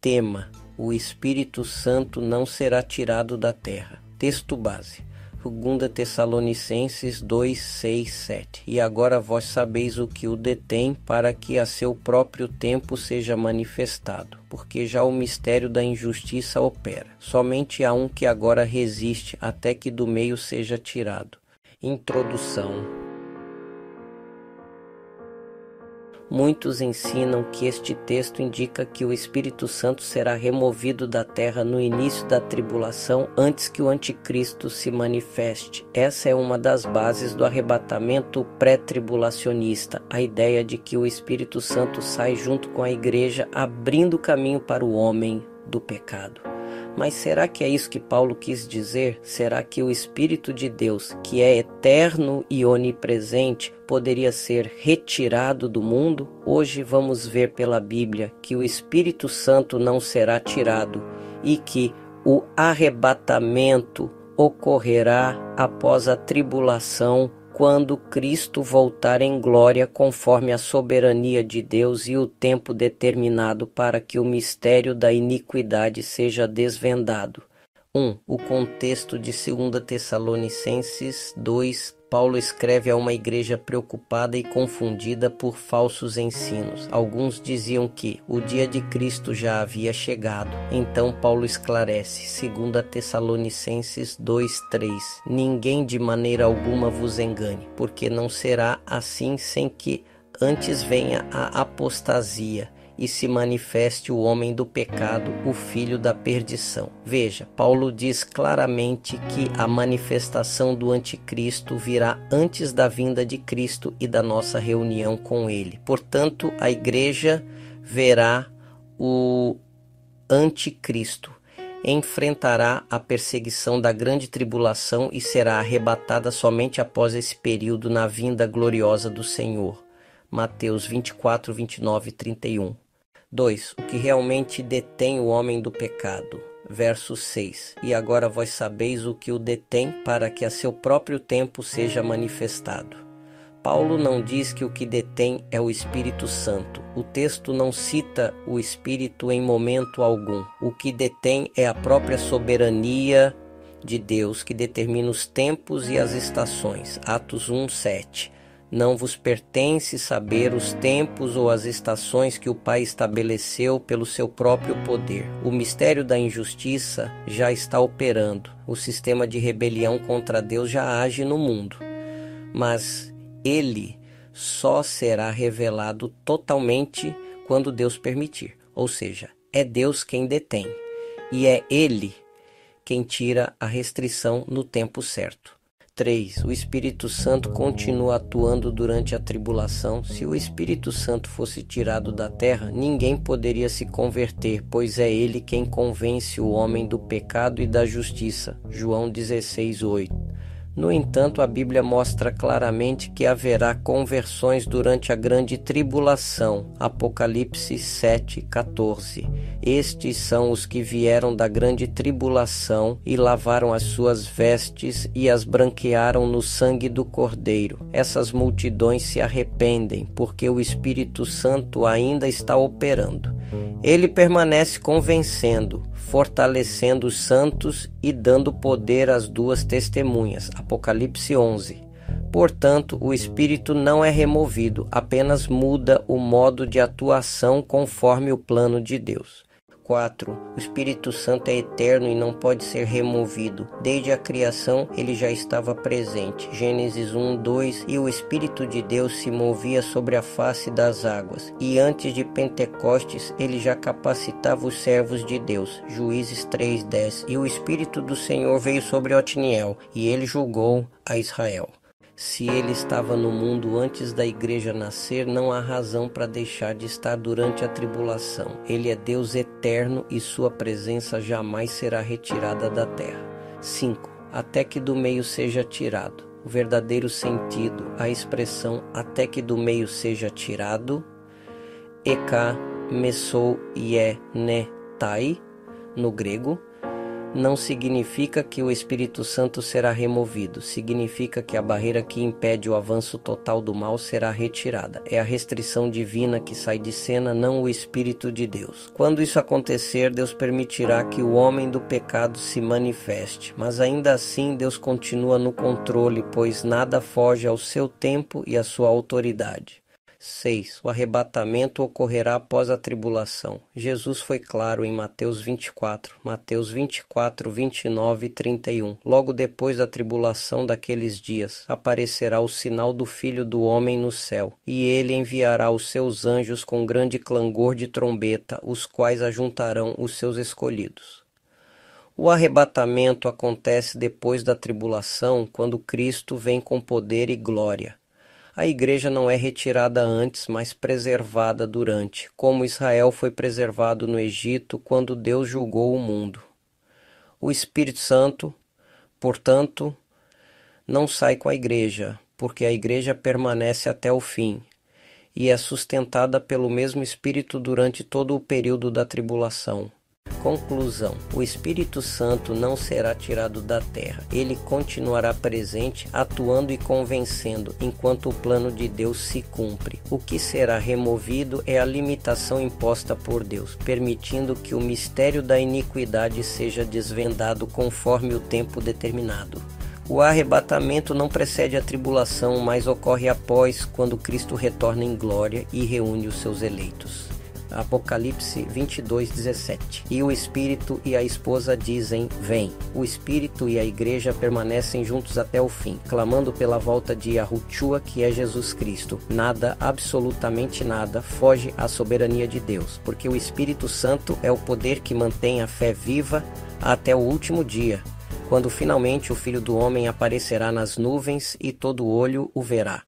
tema: o Espírito Santo não será tirado da terra. Texto base: 2 Tessalonicenses 2, 6, 7. E agora vós sabeis o que o detém, para que a seu próprio tempo seja manifestado, porque já o mistério da injustiça opera. Somente há um que agora resiste, até que do meio seja tirado. Introdução. Muitos ensinam que este texto indica que o Espírito Santo será removido da terra no início da tribulação, antes que o anticristo se manifeste. Essa é uma das bases do arrebatamento pré-tribulacionista, a ideia de que o Espírito Santo sai junto com a igreja, abrindo caminho para o homem do pecado. Mas será que é isso que Paulo quis dizer? Será que o Espírito de Deus, que é eterno e onipresente, poderia ser retirado do mundo? Hoje vamos ver pela Bíblia que o Espírito Santo não será tirado e que o arrebatamento ocorrerá após a tribulação, quando Cristo voltar em glória, conforme a soberania de Deus e o tempo determinado para que o mistério da iniquidade seja desvendado. 1. O contexto de 2 Tessalonicenses 2. Paulo escreve a uma igreja preocupada e confundida por falsos ensinos. Alguns diziam que o dia de Cristo já havia chegado. Então Paulo esclarece, 2 Tessalonicenses 2:3. Ninguém de maneira alguma vos engane, porque não será assim sem que antes venha a apostasia e se manifeste o homem do pecado, o filho da perdição. Veja, Paulo diz claramente que a manifestação do anticristo virá antes da vinda de Cristo e da nossa reunião com ele. Portanto, a igreja verá o anticristo, enfrentará a perseguição da grande tribulação e será arrebatada somente após esse período na vinda gloriosa do Senhor. Mateus 24, 29 e 31. 2. O que realmente detém o homem do pecado. Verso 6. E agora vós sabeis o que o detém, para que a seu próprio tempo seja manifestado. Paulo não diz que o que detém é o Espírito Santo. O texto não cita o Espírito em momento algum. O que detém é a própria soberania de Deus, que determina os tempos e as estações. Atos 1, 7. Não vos pertence saber os tempos ou as estações que o Pai estabeleceu pelo seu próprio poder. O mistério da injustiça já está operando. O sistema de rebelião contra Deus já age no mundo. Mas ele só será revelado totalmente quando Deus permitir. Ou seja, é Deus quem detém. E é ele quem tira a restrição no tempo certo. 3. O Espírito Santo continua atuando durante a tribulação. Se o Espírito Santo fosse tirado da terra, ninguém poderia se converter, pois é ele quem convence o homem do pecado e da justiça. João 16, 8. No entanto, a Bíblia mostra claramente que haverá conversões durante a grande tribulação. Apocalipse 7, 14. Estes são os que vieram da grande tribulação e lavaram as suas vestes e as branquearam no sangue do Cordeiro. Essas multidões se arrependem, porque o Espírito Santo ainda está operando. Ele permanece convencendo, fortalecendo os santos e dando poder às duas testemunhas. Apocalipse 11. Portanto, o Espírito não é removido, apenas muda o modo de atuação conforme o plano de Deus. 4. O Espírito Santo é eterno e não pode ser removido. Desde a criação, ele já estava presente. Gênesis 1, 2. E o Espírito de Deus se movia sobre a face das águas. E antes de Pentecostes, ele já capacitava os servos de Deus. Juízes 3, 10. E o Espírito do Senhor veio sobre Otniel, e ele julgou a Israel. Se ele estava no mundo antes da igreja nascer, não há razão para deixar de estar durante a tribulação. Ele é Deus eterno e sua presença jamais será retirada da terra. 5. Até que do meio seja tirado. O verdadeiro sentido, a expressão até que do meio seja tirado, eka, mesou, ie, ne, tai, no grego, não significa que o Espírito Santo será removido, significa que a barreira que impede o avanço total do mal será retirada. É a restrição divina que sai de cena, não o Espírito de Deus. Quando isso acontecer, Deus permitirá que o homem do pecado se manifeste, mas ainda assim Deus continua no controle, pois nada foge ao seu tempo e à sua autoridade. 6. O arrebatamento ocorrerá após a tribulação. Jesus foi claro em Mateus 24, 29 e 31. Logo depois da tribulação daqueles dias, aparecerá o sinal do Filho do Homem no céu, e ele enviará os seus anjos com grande clangor de trombeta, os quais ajuntarão os seus escolhidos. O arrebatamento acontece depois da tribulação, quando Cristo vem com poder e glória. A igreja não é retirada antes, mas preservada durante, como Israel foi preservado no Egito quando Deus julgou o mundo. O Espírito Santo, portanto, não sai com a igreja, porque a igreja permanece até o fim, e é sustentada pelo mesmo Espírito durante todo o período da tribulação. Conclusão: o Espírito Santo não será tirado da terra. Ele continuará presente, atuando e convencendo, enquanto o plano de Deus se cumpre. O que será removido é a limitação imposta por Deus, permitindo que o mistério da iniquidade seja desvendado conforme o tempo determinado. O arrebatamento não precede a tribulação, mas ocorre após, quando Cristo retorna em glória e reúne os seus eleitos. Apocalipse 22:17. E o Espírito e a esposa dizem: vem. O Espírito e a igreja permanecem juntos até o fim, clamando pela volta de Yahushua, que é Jesus Cristo. Nada, absolutamente nada, foge à soberania de Deus, porque o Espírito Santo é o poder que mantém a fé viva até o último dia, quando finalmente o Filho do Homem aparecerá nas nuvens e todo olho o verá.